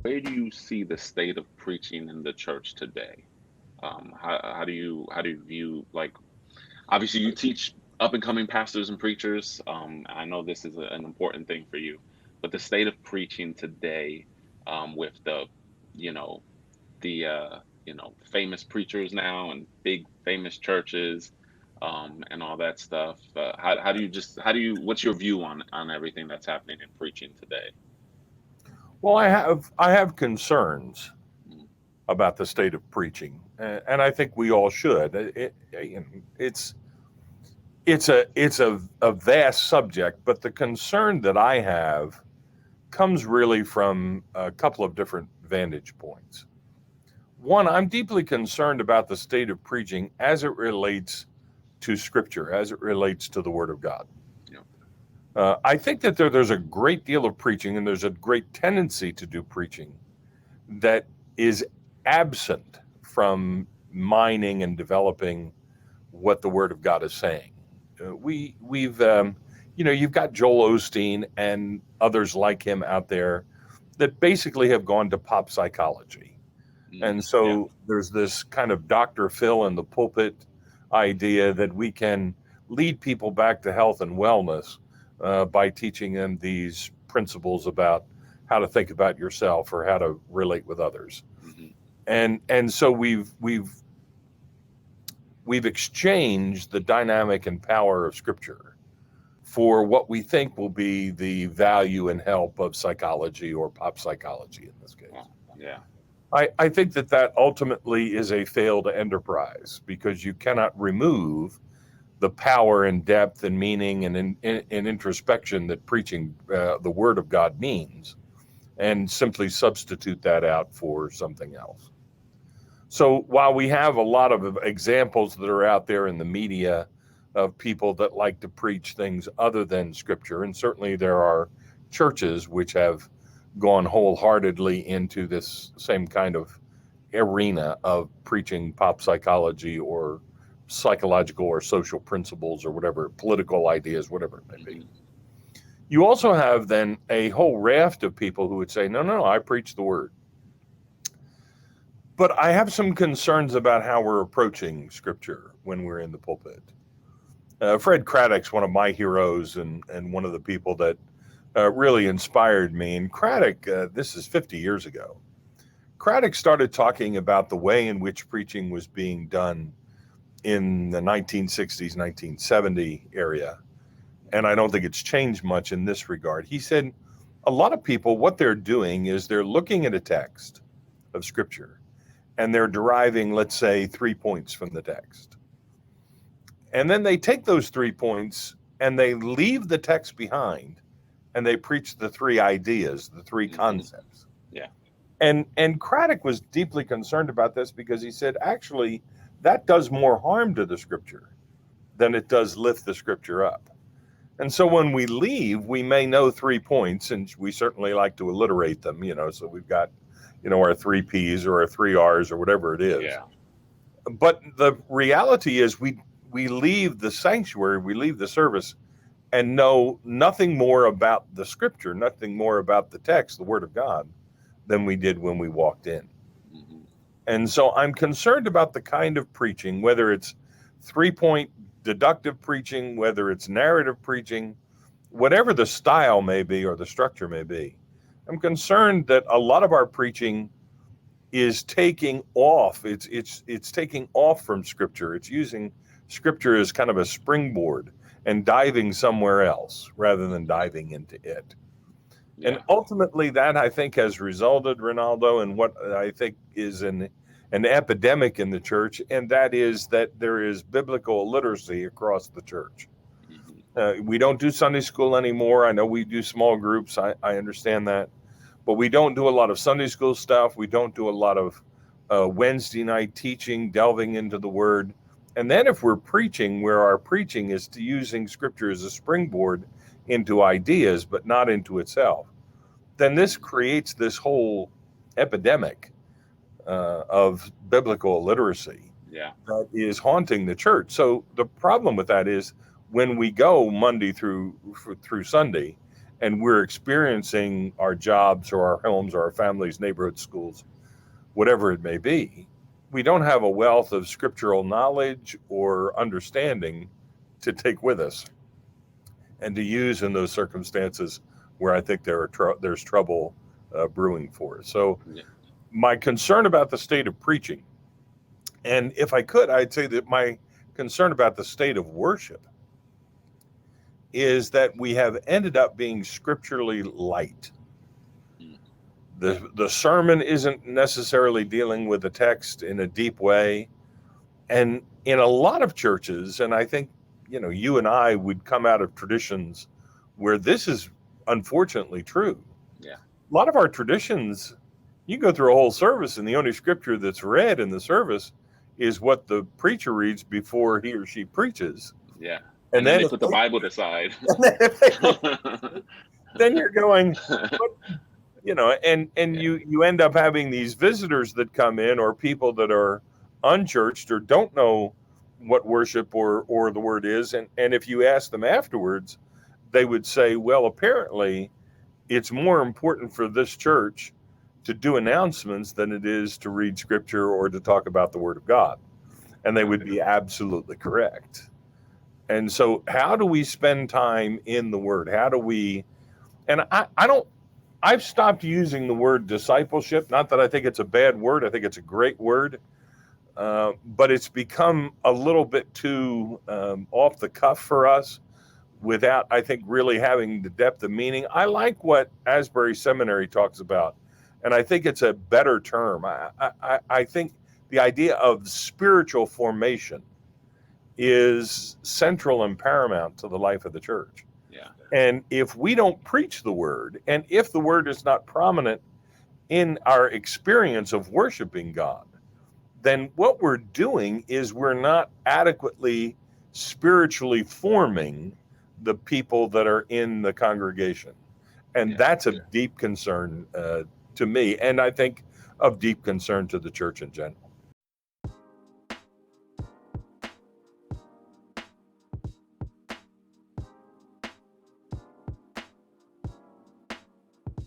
where do you see the state of preaching in the church today? How do you view, like, obviously you teach up and coming pastors and preachers. I know this is an important thing for you, but the state of preaching today, with the, you know, famous preachers now and big famous churches, and all that stuff. What's your view on everything that's happening in preaching today? Well, I have concerns Mm. about the state of preaching, and I think we all should. It's a vast subject, but the concern that I have comes really from a couple of different vantage points. One, I'm deeply concerned about the state of preaching as it relates to Scripture, as it relates to the Word of God. Yeah. I think that there's a great deal of preaching, and there's a great tendency to do preaching that is absent from mining and developing what the Word of God is saying. You've got Joel Osteen and others like him out there that basically have gone to pop psychology. And Yeah. so there's this kind of Dr. Phil in the pulpit idea that we can lead people back to health and wellness by teaching them these principles about how to think about yourself or how to relate with others. Hmm. And so we've exchanged the dynamic and power of Scripture for what we think will be the value and help of psychology or pop psychology in this Oh, case. yeah. I think that ultimately is a failed enterprise because you cannot remove the power and depth and meaning and introspection that preaching the Word of God means and simply substitute that out for something else. So while we have a lot of examples that are out there in the media of people that like to preach things other than Scripture, and certainly there are churches which have gone wholeheartedly into this same kind of arena of preaching pop psychology or psychological or social principles or whatever, political ideas, whatever it may be. Hmm. You also have then a whole raft of people who would say, no, no, no, I preach the word. But I have some concerns about how we're approaching scripture when we're in the pulpit. Fred Craddock's one of my heroes and one of the people that really inspired me. And Craddock, this is 50 years ago, Craddock started talking about the way in which preaching was being done in the 1960s, 1970 area. And I don't think it's changed much in this regard. He said a lot of people, what they're doing is they're looking at a text of scripture and they're deriving, let's say, 3 points from the text. And then they take those 3 points and they leave the text behind and they preach the three ideas, the three Hmm. concepts. Yeah. And Craddock was deeply concerned about this because he said, actually, that does more harm to the scripture than it does lift the scripture up. And so when we leave, we may know 3 points, and we certainly like to alliterate them, so we've got, our three P's or our three R's or whatever it is. Yeah. But the reality is we leave the sanctuary, we leave the service and know nothing more about the scripture, nothing more about the text, the word of God, than we did when we walked in. Hmm. And so I'm concerned about the kind of preaching, whether it's 3 point deductive preaching, whether it's narrative preaching, whatever the style may be or the structure may be. I'm concerned that a lot of our preaching is taking off. It's taking off from scripture. It's using scripture as kind of a springboard and diving somewhere else rather than diving into it. And Yeah. ultimately, that I think has resulted, Ronaldo, in what I think is an epidemic in the church, and that is that there is biblical illiteracy across the church. Hmm. We don't do Sunday school anymore. I know we do small groups. I understand that. But we don't do a lot of Sunday school stuff. We don't do a lot of Wednesday night teaching, delving into the word. And then if we're preaching, where our preaching is to using scripture as a springboard into ideas, but not into itself, then this Hmm. creates this whole epidemic of biblical illiteracy Yeah. that is haunting the church. So the problem with that is when we go Monday through Sunday, and we're experiencing our jobs or our homes or our families, neighborhood schools, whatever it may be, we don't have a wealth of scriptural knowledge or understanding to take with us and to use in those circumstances where I think there's trouble brewing for us. So Yeah. my concern about the state of preaching, and if I could, I'd say that my concern about the state of worship is that we have ended up being scripturally light. Mm. The sermon isn't necessarily dealing with the text in a deep way. And in a lot of churches, and I think, you and I would come out of traditions where this is unfortunately true. Yeah. A lot of our traditions, you go through a whole service and the only scripture that's read in the service is what the preacher reads before he or she preaches. Yeah. And then then they put the Bible aside. then you're going, and you end up having these visitors that come in, or people that are unchurched or don't know what worship or the word is. And if you ask them afterwards, they would say, well, apparently it's more important for this church to do announcements than it is to read scripture or to talk about the word of God. And they would be absolutely correct. And so how do we spend time in the word? How do we, and I've stopped using the word discipleship. Not that I think it's a bad word. I think it's a great word. But it's become a little bit too off the cuff for us without, I think, really having the depth of meaning. I like what Asbury Seminary talks about, and I think it's a better term. I think the idea of spiritual formation is central and paramount to the life of the church. Yeah. And if we don't preach the word, and if the word is not prominent in our experience of worshiping God, then what we're doing is we're not adequately spiritually forming the people that are in the congregation. And that's a deep concern to me, and I think of deep concern to the church in general.